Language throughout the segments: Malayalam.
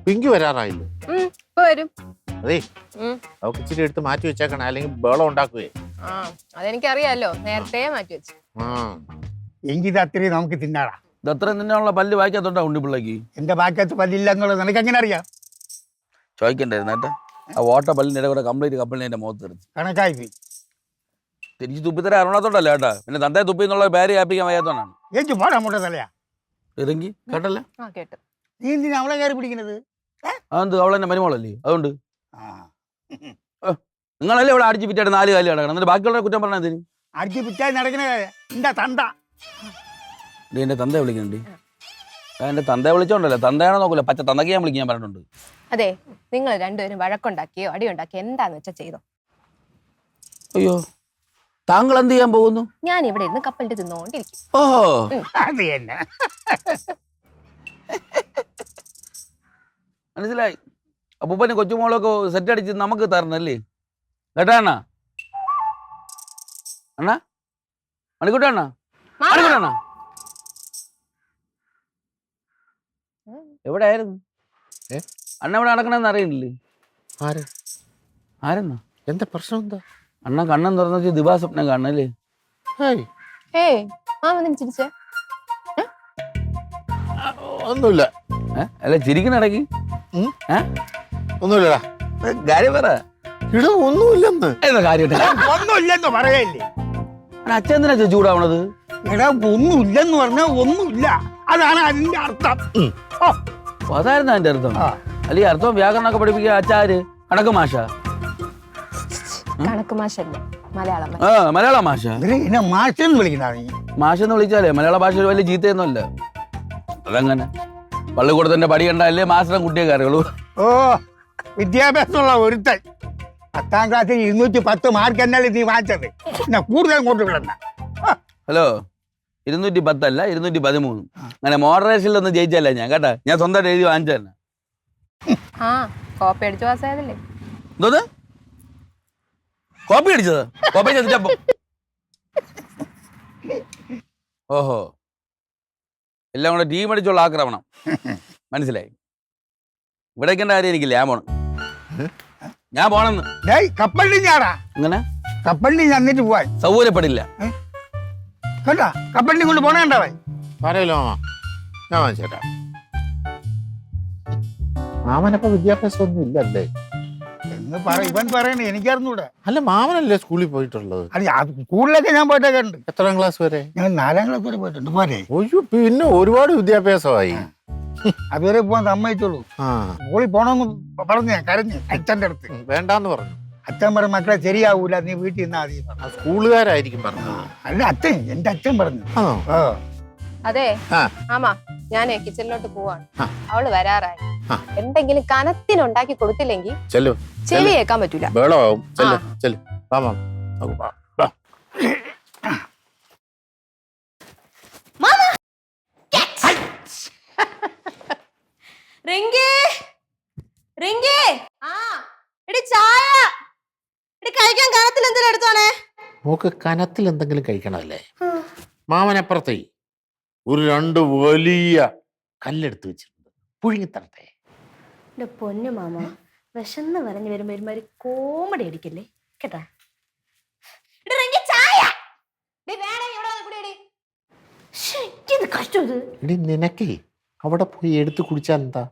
പിങ്കി വരാറായില്ലേ? വരും. അതെ, അവക്ക് ഇച്ചിരി എടുത്ത് മാറ്റി വെച്ചേക്കണേ, അല്ലെങ്കിൽ ബഹളം ഉണ്ടാക്കുവേ. അതെനിക്കറിയാലോ, നേരത്തെ മാറ്റി വെച്ചു. എങ്കിൽ ഇത് അത്രയും നമുക്ക് തിന്നാടാ. ഇതത്ര നിന്നുള്ള പല്ല് വായിക്കാത്തോണ്ടാ ഉണ്ണി പിള്ളക്ക്. എന്റെ ബാക്കത്ത് പല്ലില്ല എന്നുള്ളത് നിനക്ക് എങ്ങനെ അറിയാം? ചോദിക്കണ്ടായിരുന്നു ഏട്ടാ. ആ ഓട്ട പല്ലിൻ്റെ കൂടെ കംപ്ലീറ്റ് കപ്പലിനെ എന്റെ മുഖത്ത് തെറിച്ച് കണക്കായി പോയി. തിരിച്ച് തുപ്പിത്തര അറിയണത്തോണ്ടല്ല ഏട്ടാ, പിന്നെ തന്തയെ തുപ്പി എന്നുള്ള പേര് വ്യാപിക്കാൻ വയ്യാത്തോണ്ടാണ്. എനിക്ക് പോടാ മുട്ട തലയാ. ഇറങ്ങി കേട്ടല്ലേ? കേട്ടു. നീ എന്തിനാ അവളെ കയറി പിടിക്കുന്നത്? അതെന്ത്, അവളെന്നെ മരുമോളല്ലേ, അതുകൊണ്ട്. നിങ്ങളല്ലേ ഇവിടെ അടിച്ച് പിറ്റായിട്ട് 4 കാലം കിടക്കണം, എന്നിട്ട് ബാക്കിയുള്ള കുറ്റം പറഞ്ഞാൽ അടിച്ച് പിറ്റായി നടക്കണ എന്റെ തന്ത. എന്റെ തന്തയെ വിളിക്കുന്നുണ്ട്. എന്റെ തന്തയെ വിളിച്ചോണ്ടല്ലേ, തന്തയാണോ നോക്കൂല, പച്ച തന്തയ്ക്ക് ഞാൻ വിളിക്കാൻ പറഞ്ഞിട്ടുണ്ട്. അതെ, നിങ്ങൾ രണ്ടുപേരും വഴക്കുണ്ടാക്കിയോ അടിയുണ്ടാക്കിയോ എന്താന്ന് വെച്ചാ ചെയ്തോ. അയ്യോ, താങ്കൾ എന്ത് ചെയ്യാൻ പോകുന്നു? ഞാൻ ഇവിടെ ഇരുന്ന് കപ്പലിട്ട് തിന്നോണ്ടിരിക്കും. ഓഹോ, അത് തന്നെ. മനസ്സിലായി. അപ്പൂപ്പന് കൊച്ചുമോളൊക്കെ സെറ്റ് അടിച്ച് നമുക്ക് തരണല്ലേ കേട്ടാ അണ്ണാ? അണ്ണാ, മണിക്കൂട്ടാ അണ്ണാ, മണിക്കൂട്ടാ എവിടെ ആയിരുന്നു? അണ്ണ ഇവിടെ നടക്കണമെന്ന് അറിയില്ലേ? ആരെന്നാ? എന്താ പ്രശ്നം? എന്താ അണ്ണ കണ്ണം തുറന്നു വെച്ച് ദിവാസ്വപ്നം കാണണല്ലേ? ഒന്നുമില്ല. അല്ല ചിരിക്കുന്ന ഇടയ്ക്ക് ഒന്നുമില്ലടാ. കാര്യം പറ. ഇവിടെ ഒന്നുമില്ലെന്ന്. എന്താ കാര്യം? ഒന്നുമില്ലെന്ന് പറയല്ലേ? അച്ഛൻ എന്തിനാ ചൂടാവണത്? എടാ, ഒന്നുമില്ലെന്ന് പറഞ്ഞാൽ ഒന്നുമില്ല, അതാണ് അതിന്റെ അർത്ഥം. അതായിരുന്നു അതിന്റെ അർത്ഥം. അല്ലെങ്കിൽ അർത്ഥം വ്യാകരണമൊക്കെ പഠിപ്പിക്കുക അച്ചാര് കണക്ക് മാഷ? കണക്ക് മാഷല്ല, മലയാളം. മലയാള മാഷ. മാഷെന്ന് വിളിക്കുന്ന മാഷെന്ന് വിളിച്ചാലേ മലയാള ഭാഷ വലിയ ചീത്തയൊന്നുമല്ല. അതങ്ങനെ പള്ളിക്കൂടത്തിന്റെ പടി കണ്ടല്ലേ മാസ്റ്ററും കുട്ടിയൊക്കെ അറിയുള്ളൂ. ഓ, വിദ്യാഭ്യാസമുള്ള ഒരുത്തൻ 10ാം ക്ലാസ്സിൽ 210 മാർക്ക് എന്നല്ലേ നീ വാങ്ങിച്ചത്? പിന്നെ കൂടുതൽ കൊണ്ട് വിടണ്ട. ഹലോ, 210 അല്ല 213. അങ്ങനെ മോഡറേഷനിലൊന്നും ജയിച്ചല്ല ഞാൻ കേട്ടാ. ഞാൻ സ്വന്തമായിട്ട് എഴുതി വാങ്ങിച്ചു തന്നെ. കോപ്പി അടിച്ചു പാസ്സായതല്ലേ? എന്തോന്ന് കോപ്പി അടിച്ചത്? കോപ്പി അടിച്ചപ്പോ ഓഹോ, എല്ലാം കൂടെ ടീം അടിച്ചുള്ള ആക്രമണം. മനസ്സിലായി. ഇവിടേക്കേണ്ട കാര്യം എനിക്കില്ല. ഞാൻ പോണെന്ന്. കപ്പലിൽ ഞാടാ. അങ്ങനെ കപ്പലിൽ എന്നിട്ട് പോവാൻ സൗകര്യപ്പെടില്ല കേട്ടാ. കപ്പലിനെ കൊണ്ട് പോണേണ്ടവൻ പറയല്ലോ മാമ, ഞാൻ വാങ്ങിച്ചേട്ടാ. മാമനപ്പോ വിദ്യാഭ്യാസം ഒന്നും ഇല്ലല്ലേ എന്ന് ഇവൻ പറയണേ, എനിക്കറിഞ്ഞൂടെ. അല്ല, മാമനല്ലേ സ്കൂളിൽ പോയിട്ടുള്ളത്? അല്ല, സ്കൂളിലൊക്കെ ഞാൻ പോയിട്ടൊക്കെ ഉണ്ട്. എത്രാം ക്ലാസ് വരെ? ഞാൻ 4ാം ക്ലാസ് വരെ പോയിട്ടുണ്ട്. പോരെ? ഒയ്യോ, പിന്നെ ഒരുപാട് വിദ്യാഭ്യാസമായി. അതുവരെ പോകാൻ സമ്മതിച്ചോളൂ. സ്കൂളിൽ പോണമെന്ന് പറഞ്ഞു ഞാൻ കരഞ്ഞ് അച്ഛൻ്റെ അടുത്ത്. വേണ്ടാന്ന് പറഞ്ഞു. അച്ഛൻ പറഞ്ഞു, മക്കളെ ശരിയാവൂല, നീ വീട്ടിൽ നിന്നാ മതി. സ്കൂളുകാരായിരിക്കും പറഞ്ഞു. അല്ല, എന്റെ അച്ഛൻ പറഞ്ഞു. അതെ ആമാ, ഞാനേ കിച്ചണിലോട്ട് പോവാണ്. അവള് വരാറായി. എന്തെങ്കിലും കനത്തിനുണ്ടാക്കി കൊടുത്തില്ലെങ്കിൽ ചെവി കേൾക്കാൻ പറ്റൂല. കനത്തിൽ എന്തെങ്കിലും കഴിക്കണല്ലേ? മാമനപ്പുറത്തേ ഒരു 2 വലിയ കല്ലെടുത്ത് വെച്ചിട്ടുണ്ട്, പുഴുങ്ങി തരട്ടെ? എന്റെ പൊന്നു മാമ, വിശന്ന് പറഞ്ഞു വരുമ്പോ ഒരുമാതിരി കോമഡി അടിക്കല്ലേ കേട്ടാ. നിനക്കേ അവിടെ പോയി എടുത്ത് കുടിച്ചാൽ എന്താ?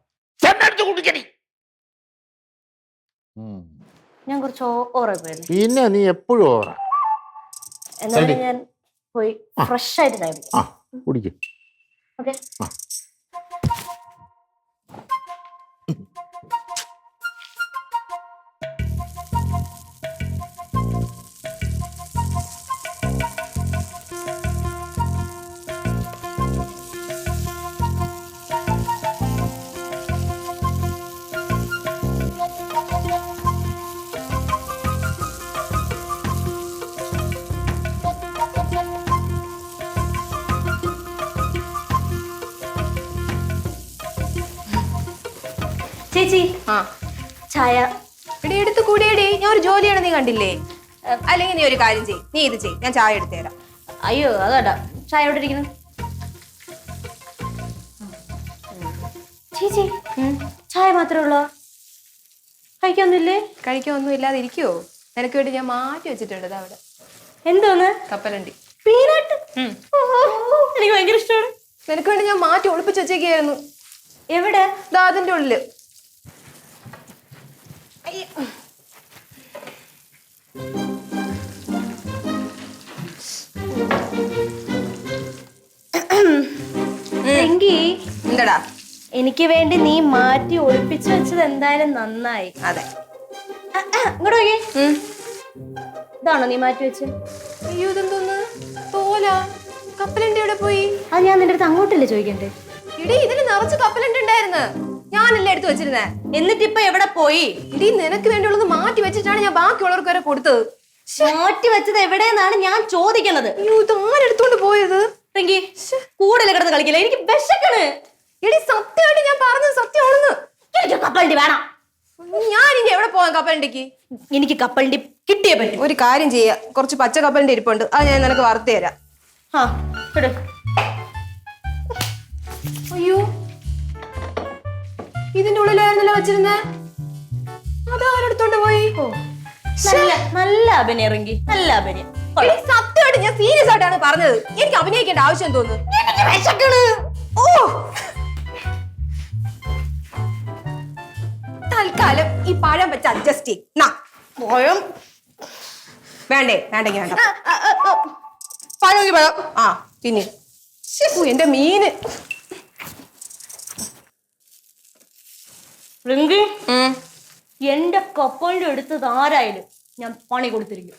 ഞാൻ കുറച്ച് ഓറ പോയല്ലേ. പിന്നെ നീ എപ്പോഴും ഓറ. എന്നാലും ഞാൻ പോയി ഫ്രഷ് ആയിട്ട് ചായ കുടിക്കും. ഓക്കെ. ചേച്ചി, ചായ എടി എടുത്ത് കൂടിയടി. ഞാൻ ഒരു ജോലിയാണ്, നീ കണ്ടില്ലേ? അല്ലെങ്കിൽ നീ ഒരു കാര്യം ചെയ്യ്, നീ ഇത് ചെയ്യ്, ഞാൻ ചായ എടുത്തു തരാം. അയ്യോ, അതാ ചായ എവിടെ ഇരിക്കുന്നു? ചേച്ചി ചായ മാത്രമേ ഉള്ളോ? കഴിക്കൊന്നുമില്ലേ? കഴിക്കൊന്നും ഇല്ലാതെ ഇരിക്കുവോ? നിനക്ക് വേണ്ടി ഞാൻ മാറ്റി വെച്ചിട്ടുണ്ട് ഇതാ അവിടെ. എന്തോന്ന്? കപ്പലണ്ടി. പീനട്ട്. എനിക്ക് ഭയങ്കര ഇഷ്ടമാണ്. നിനക്ക് വേണ്ടി ഞാൻ മാറ്റി ഒളിപ്പിച്ച് വെച്ചേക്കായിരുന്നു. എവിടെ? ഇതാ അതിന്റെ ഉള്ളില്. എന്തടാ? എനിക്ക് വേണ്ടി നീ മാറ്റി ഒളിപ്പിച്ചു വെച്ചത് എന്തായാലും നന്നായി. അതെ. ഇങ്ങോട്ട് നോക്കി. ഇതാണോ നീ മാറ്റി വെച്ച്? അയ്യോ ഇതെന്തോന്ന് തോല. കപ്പലണ്ടി എവിടെ പോയി? അത് ഞാൻ നിന്റെ അടുത്ത് അങ്ങോട്ടല്ലേ ചോദിക്കണ്ടേ? ഇടി ഇതിന് നിറച്ച് കപ്പലണ്ടി ഉണ്ടായിരുന്നു. ഞാനല്ലേ എടുത്തു വെച്ചിരുന്നേ. എന്നിട്ട് ഇപ്പൊ എവിടെ പോയി? ഇടി നിനക്ക് വേണ്ടിയുള്ളത് മാറ്റി വെച്ചിട്ടാണ് ഞാൻ ബാക്കിയുള്ളവർക്ക് വരെ കൊടുത്തത്. മാറ്റി വെച്ചത് എവിടെയെന്നാണ് ഞാൻ ചോദിക്കുന്നത്. അയ്യോ ഇത് ആരെടുത്തോണ്ട് പോയത്? റിങ്കി കൂടുതൽ കിടന്ന് കളിക്കില്ല, എനിക്ക് വിശക്കണ്. എടി സത്യമായിട്ട് ഞാൻ പറഞ്ഞത് സത്യമാണെന്ന്. എനിക്ക് കപ്പലണ്ടി വേണം. ഞാൻ ഇനി എവിടെ പോവാൻ കപ്പലണ്ടിക്ക്? എനിക്ക് കപ്പലണ്ടി കിട്ടിയേ പറ്റും. ഒരു കാര്യം ചെയ്യാം, കുറച്ച് പച്ച കപ്പലണ്ടി ഇരിപ്പുണ്ട്, അത് ഞാൻ നിനക്ക് വറുത്ത് തരാം. ആ ഇട്. അയ്യോ ഇതിന്റെ ഉള്ളിലായിരുന്നല്ലോ വെച്ചിരുന്നേ. അതാരെടുത്തോണ്ട് പോയി? നല്ല നല്ല അഭിനയം റിങ്കി, നല്ല അഭിനയം. സത്യമായിട്ട് ഞാൻ സീരിയസ് ആയിട്ടാണ് പറഞ്ഞത്. എനിക്ക് അഭിനയിക്കേണ്ട ആവശ്യം തോന്നുന്നു. ഓ തൽക്കാലം ഈ പഴം വെച്ച് അഡ്ജസ്റ്റ് ചെയ്യും. വേണ്ടേ? വേണ്ടെങ്കിൽ വേണ്ട. പഴം പഴം. ആ പിന്നെ എന്റെ മീന്. റിങ്കി എന്റെ കപ്പലിന്റെ എടുത്തത് ആരായാലും ഞാൻ പണി കൊടുത്തിരിക്കും.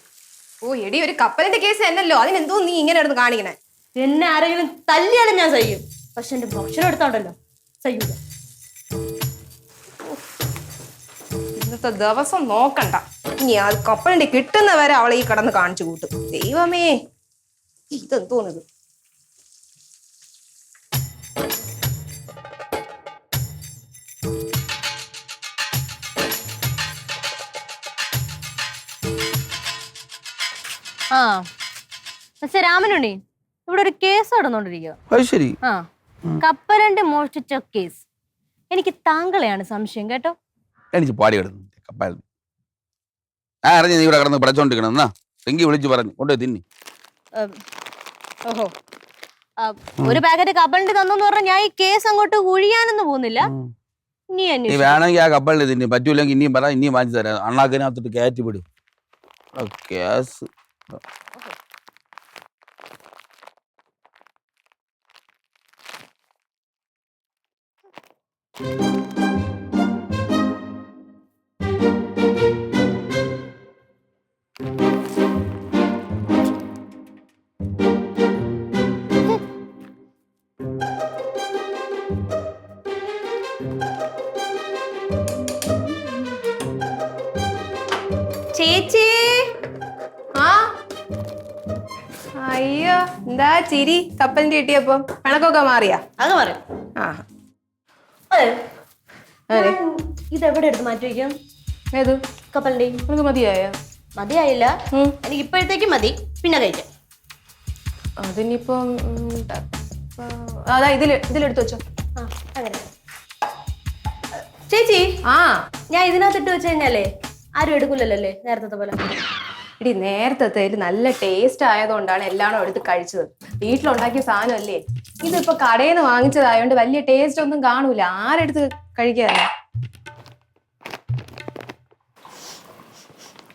ഓ എടി ഒരു കപ്പലിന്റെ കേസ് എന്നല്ലോ, അതിനെന്തോ നീ ഇങ്ങനെ എടുത്ത് കാണിക്കണേ? എന്നെ ആരെങ്കിലും തല്ലിയാലും ഞാൻ സഹിക്കും, പക്ഷെ എന്റെ ഭക്ഷണം എടുത്തോണ്ടല്ലോ സഹിക്കൂല. ഇന്നത്തെ ദിവസം നോക്കണ്ട, ഇനി അത് കപ്പലിന്റെ കിട്ടുന്നവരെ അവളെ ഈ കിടന്ന് കാണിച്ചു കൂട്ടും. ദൈവമേ ഇതെന്തോന്നത്? ആ പക്ഷെ രാമനുണ്ണി ഇവിടെ ഒരു കേസ് നടന്നുകൊണ്ടിരിക്കുക. അത് ശരി. ആ കപ്പലണ്ടി മോഷ്ടിച്ച കേസ്. എനിക്ക് താങ്കളെയാണ് സംശയം കേട്ടോ. എനിക്ക് പാടി കിടന്നു കപ്പാൽ. ആ അറിഞ്ഞു നീ ഇവിടെ കിടന്ന് പടച്ചോണ്ടിരിക്കണം. എന്നാ റിങ്കി വിളിച്ചു പറഞ്ഞു കൊണ്ടുപോയി തിന്നി. ഓഹോ ഒരു പാക്കറ്റ് കപ്പലണ്ടി തന്നെന്ന് പറഞ്ഞാൽ ഞാൻ ഈ കേസ് അങ്ങോട്ട് ഒഴിയാനൊന്നും പോകുന്നില്ല. നീ വേണമെങ്കിൽ ആ കപ്പലിന്റെ തിന്നി, പറ്റൂല്ലെങ്കിൽ ഇനിയും പറ, ഇനിയും വാങ്ങിച്ചു തരാം. അണ്ണാക്കിനകത്തോട്ട് കയറ്റി വിടും കേസ്. ചേച്ചി ആ അയ്യോ എന്താ ചിരി? കപ്പലിന്റെ കിട്ടിയപ്പോ കണക്കൊക്കെ മാറിയാ? അത് പറയാം. ആ ഇതെവിടെ എടുത്ത് മാറ്റി വയ്ക്കാം? ഏത് കപ്പലണ്ടി? നിനക്ക് മതിയായോ? മതിയായില്ല, എനിക്ക് ഇപ്പോഴത്തേക്ക് മതി, പിന്നെ കഴിക്കാം. അതിനിപ്പം അതാ ഇതിലെടുത്ത് വെച്ചോ. അങ്ങനെ ചേച്ചി ആ ഞാൻ ഇതിനകത്തിട്ട് വെച്ച് കഴിഞ്ഞാലേ ആരും എടുക്കൂലല്ലേ നേരത്തെ പോലെ? ഇടി നേരത്തെ നല്ല ടേസ്റ്റ് ആയതുകൊണ്ടാണ് എല്ലാവരും എടുത്ത് കഴിച്ചത്. വീട്ടിലുണ്ടാക്കിയ സാധനമല്ലേ, ഇതിപ്പോ കടയിൽ നിന്ന് വാങ്ങിച്ചതായോണ്ട് വലിയ ടേസ്റ്റ് ഒന്നും കാണൂല. ആരെടുത്ത് കഴിക്കാതെ?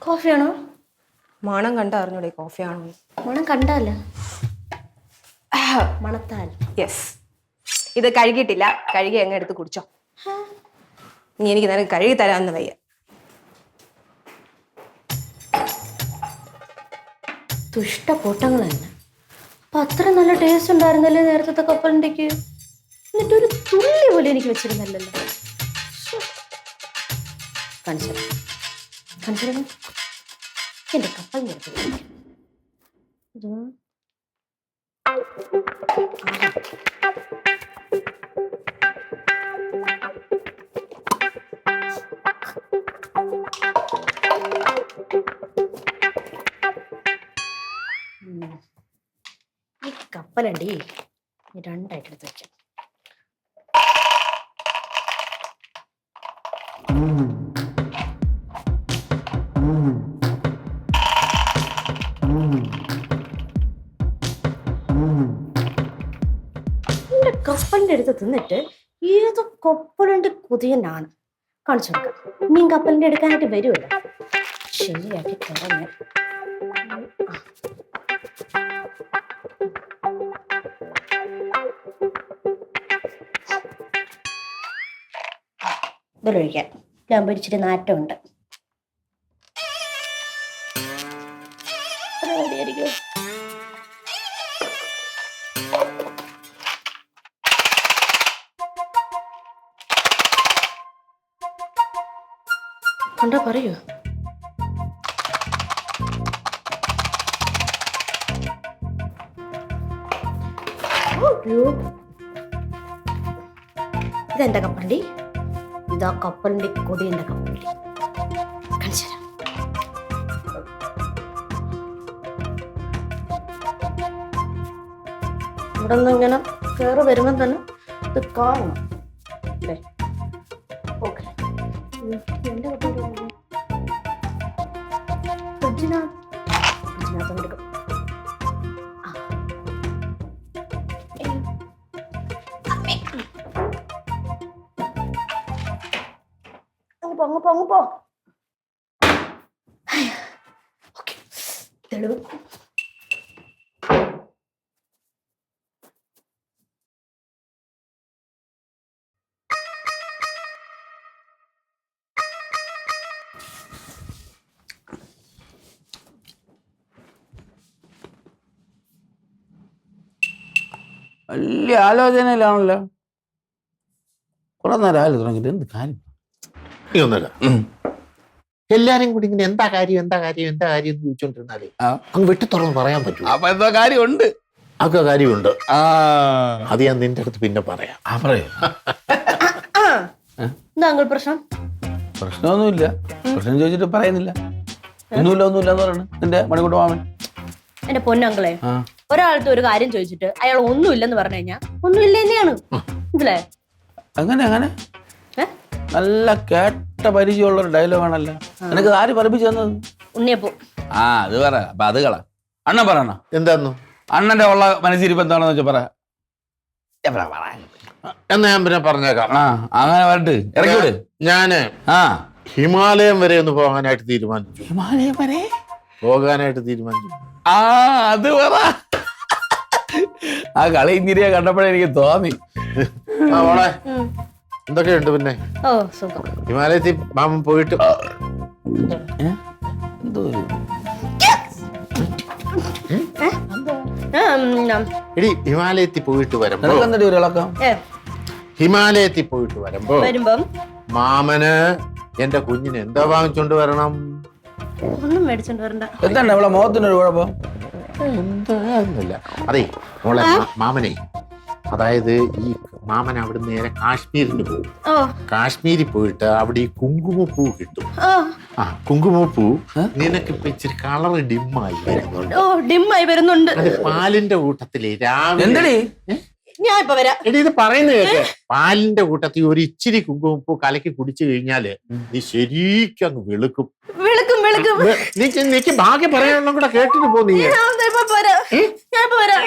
കോഫിയാണോ? മണം കണ്ട അറിഞ്ഞൂടെ കോഫിയാണോ? മണം കണ്ടല്ല, മണത്താൽ. യെസ്, ഇത് കഴുകിയിട്ടില്ല, കഴുകി അങ്ങ് എടുത്ത് കുടിച്ചോ. നീ എനിക്ക് നേരം കഴുകി തരാമെന്ന് വയ്യ. ദുഷ്ട പൊട്ടങ്ങൾ തന്നെ. അപ്പൊ അത്ര നല്ല ടേസ്റ്റ് ഉണ്ടായിരുന്നല്ലേ നേരത്തെ കപ്പലിൻ്റെക്ക്? എന്നിട്ടൊരു തുള്ളി പോലെ എനിക്ക് വെച്ചിരുന്നല്ലോ. കാണിച്ചു എന്റെ കപ്പലിൻ്റെ അടുത്ത് ഈ കപ്പലണ്ടി രണ്ടായിട്ട് എടുത്ത് വെക്കാം. എന്റെ കപ്പലിന്റെ അടുത്ത് തിന്നിട്ട് ഏതോ കപ്പലിന്റെ കുതിയനാണ് കാണിച്ചു നോക്കാം. നീ കപ്പലിന്റെ എടുക്കാനായിട്ട് വരുമല്ലോ. ശരിയാക്കി തരാം. ഇതൊഴിക്കാൻ ഞാൻ ഇച്ചിരി നാറ്റമുണ്ട്. റെഡിയായിരിക്കും. കണ്ടാ പറയൂ. ഇതെന്താ കപ്പലണ്ടി? ഇതാ കപ്പലിന്റെ കൊതിയുണ്ട കപ്പലണ്ടി. കാണിച്ചു തരാം. ഇവിടെ നിന്ന് ഇങ്ങനെ കയറി വരുമ്പോൾ തന്നെ ഇത് കാണണം അല്ലേ? ഓക്കെ. എന്റെ കപ്പലണ്ടി ഫ്രിഡ്ജിനകത്ത് എടുക്കും. അങ്ങ് പോ. ഓക്കെ, തെളിവ്. വലിയ ആലോചനയിലാണല്ലോ. കുറെ നേരം ആയാലും തുടങ്ങിയിട്ട് എന്ത് കാര്യം? ഒന്നുമില്ല, എല്ലാരും കൂടി ഇങ്ങനെ എന്താ കാര്യം എന്ന് ചോദിച്ചോണ്ടിരുന്നാലേ അങ്ങ് വെട്ടി തുറന്ന് പറയാൻ പറ്റും. അപ്പൊ എന്തോ കാര്യമുണ്ട്. ഒക്കെ കാര്യമുണ്ട്. അത് ഞാൻ നിന്റെ അടുത്ത് പിന്നെ പറയാം. എന്താ പ്രശ്നം? പ്രശ്നമൊന്നുമില്ല. പ്രശ്നം ചോദിച്ചിട്ട് പറയുന്നില്ല. ഒന്നുമില്ല എന്ന് പറയണ നിന്റെ മണിക്കൂട്ട് മാമൻ. എന്റെ പൊന്നങ്ങളെ, ഒരാളത്തെ ഒരു കാര്യം ചോദിച്ചിട്ട് അയാൾ ഒന്നുമില്ലെന്ന് പറഞ്ഞു കഴിഞ്ഞാൽ ഒന്നുമില്ല തന്നെയാണ്. ഇതിലേ അങ്ങനെ നല്ല കേട്ട പരിചയമുള്ള ഒരു ഡയലോഗാണല്ലോ. നിനക്ക് ആര് പഠിപ്പിച്ചു തന്നത്? ഉണ്ണിയപ്പോ. അത് പറ. അപ്പൊ അത് കള. അണ്ണൻ പറയണ എന്താന്നു? അണ്ണന്റെ ഉള്ള മനസ്സിരിപ്പ് എന്താണെന്ന് വെച്ചാൽ പറ. എന്നാ ഞാൻ പിന്നെ പറഞ്ഞേക്കാം. അങ്ങനെ പറഞ്ഞിട്ട് ഇറക്കി വിട്. ഞാന് ഹിമാലയം വരെ ഒന്ന് പോകാനായിട്ട് തീരുമാനിച്ചു. ഹിമാലയം വരെ പോകാനായിട്ട് തീരുമാനിച്ചു. അത് പറ. ആ കളി ഇങ്ങനെ കണ്ടപ്പോഴേ എനിക്ക് തോന്നി. മോളെ എന്തൊക്കെയുണ്ട് പിന്നെ? ഓ സുഖം. ഹിമാലയത്തിൽ മാമൻ പോയിട്ട് എടി ഹിമാലയത്തിൽ പോയിട്ട് വരുമ്പോ മാമന് എന്റെ കുഞ്ഞിന് എന്താ വാങ്ങിച്ചോണ്ട് വരണം? ഒന്നും മേടിച്ചോണ്ട് വരണ്ട. എന്താണ് അവളെ മുഖത്തിനൊരു കുഴപ്പം? എന്താന്നില്ല. അതെ മോളെ, മാമനെ, അതായത് ഈ മാമൻ അവിടെ നേരെ കാശ്മീരിന് പോകും. കാശ്മീരിൽ പോയിട്ട് അവിടെ ഈ കുങ്കുമപ്പൂ കിട്ടും. കുങ്കുമപ്പൂ നിനക്കിപ്പോ ഇച്ചിരി കളർ ഡിമ്മായി വരുന്നുണ്ട്. അത് പാലിന്റെ കൂട്ടത്തില് രാവിലെ ഞാൻ ഇപ്പൊ വരാം. എടി ഇത് പറയുന്നത് കേക്ക്. പാലിന്റെ കൂട്ടത്തിൽ ഒരു ഇച്ചിരി കുങ്കുമപ്പൂ കലക്കി കുടിച്ചു കഴിഞ്ഞാല് നീ ശരിക്കും അങ്ങ് വെളുക്കും. നീക്ക് ഭാഗ്യം പറയാനുള്ള കൂടെ കേട്ടിട്ട് പോ. നീ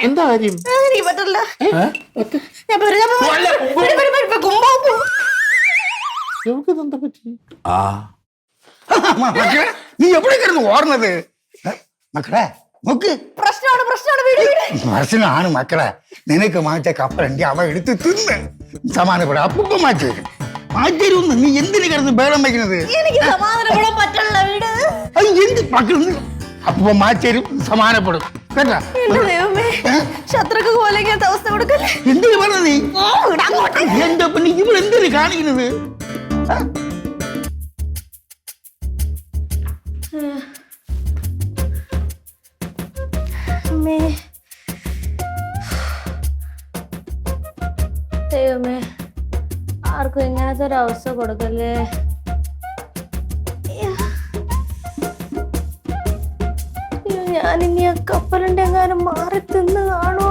എന്താ കാര്യം? എന്താ പറ്റി? നീ എവിടെ കിടന്ന് ഓർന്നത് മക്കളെ? നോക്ക്, പ്രശ്നമാണ് മക്കളെ. നിനക്ക് മാറ്റിയ കപ്പലണ്ടി അവ എടുത്ത് തിന്ന് സമാനപ്പെടാ. അപ്പൊ മാറ്റരുന്ന്. നീ എന്തിനു കിടന്ന് ബേളം വയ്ക്കുന്നത്? എന്ത് മക്കൾ? അപ്പൊ മാറ്റരും സമാനപ്പെടും കേട്ടാ. എന്തിനു പറഞ്ഞ നീ? എന്റെ പിന്നെ ഇവിടെ എന്തിനു കാണിക്കുന്നത്? ദൈവമേ, ആർക്കും ഇങ്ങനത്തെ ഒരു അവസ്ഥ കൊടുക്കല്ലേ. ഞാനിനി ആ കപ്പലിന്റെ എങ്ങാനും മാറി തിന്ന് കാണോ?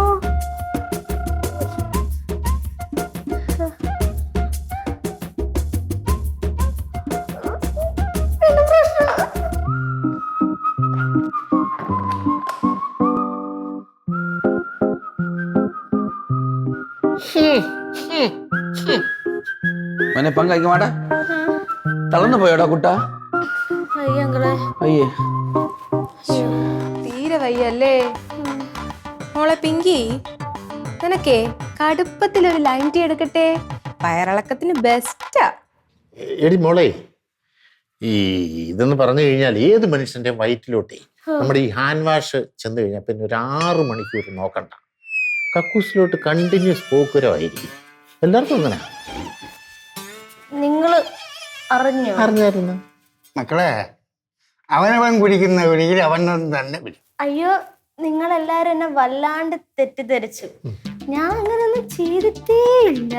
മോനെ പങ്ക് മാടാ തളർന്നു പോയോടാ കുട്ടാ അയ്യങ്ങളെ അയ്യേ തീരെ വയ്യല്ലേ മോളെ പിങ്കി നിനക്കേ കടുപ്പത്തിലൊരു ലൈൻ ടീ എടുക്കട്ടെ വയറിളക്കത്തിന് ബെസ്റ്റാ. എടി മോളെ ഈ ഇതെന്ന് പറഞ്ഞു കഴിഞ്ഞാൽ ഏത് മനുഷ്യന്റെ വയറ്റിലോട്ടേ നമ്മുടെ ഈ ഹാൻഡ് വാഷ് ചെന്ന് കഴിഞ്ഞാൽ പിന്നെ ഒരു 6 മണിക്കൂർ നോക്കണ്ട, കക്കൂസിലോട്ട് കണ്ടിന്യൂസ് പോക്കുരമായിരിക്കും. എല്ലാവർക്കും അങ്ങനെ നിങ്ങള് അറിഞ്ഞായിരുന്നു. മക്കളെ അവനവൻ കുടിക്കുന്ന കുടിയിൽ അവനവൻ തന്നെ കുടിക്കും. അയ്യോ നിങ്ങളെല്ലാരും എന്നെ വല്ലാണ്ട് തെറ്റിദ്ധരിച്ചു. ഞാൻ അങ്ങനെയൊന്നും ചെയ്തിട്ടേ ഇല്ല.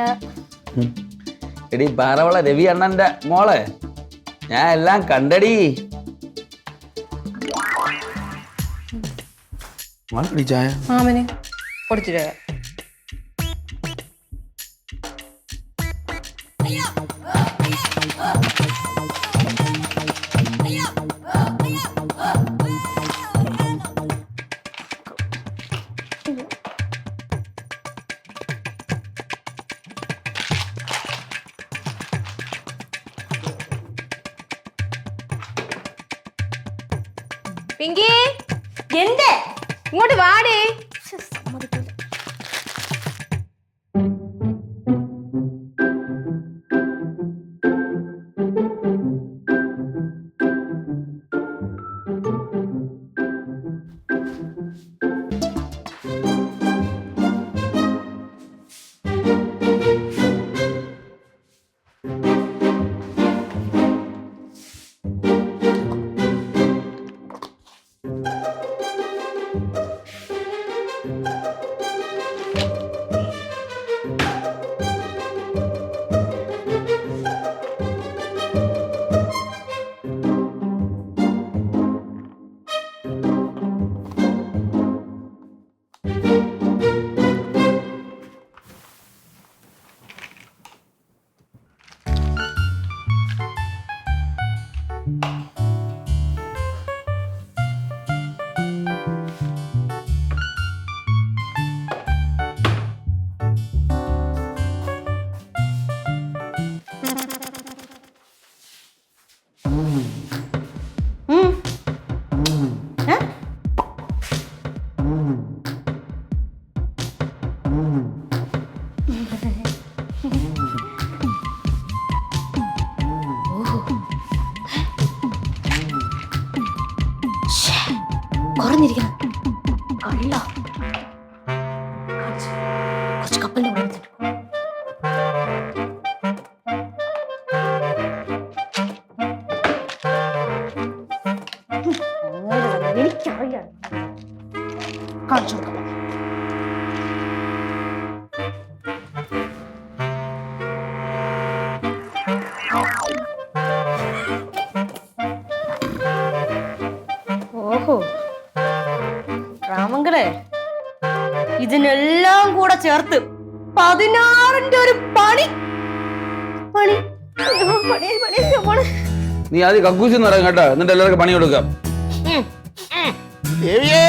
എടി പാറവള രവി അണ്ണന്റെ മോളെ ഞാൻ എല്ലാം കണ്ടടി. ചായ മാമന് കൊടുത്തിട്ട് പിങ്കി എന്റെ ഇങ്ങോട്ട് വാടി. സമ്മതിക്കില്ല. കുറഞ്ഞിരിക്കണം. കള്ള കുറച്ച് കപ്പലിന്റെ കൂടെ എടുത്തിട്ട് പോ. എനിക്കറിയാം. കാണിച്ചു കൊടുക്കാം. ഓഹോ രാമങ്കളെ, ഇതിനെല്ലാം കൂടെ ചേർത്ത് 16ന്റെ ഒരു പണി പണി പണി പണി. നീ ആദ്യം കക്കൂസി എന്ന് പറയാം കേട്ടോ, എന്നിട്ട് എല്ലാവർക്കും പണി കൊടുക്കാം. ദേവിയേ!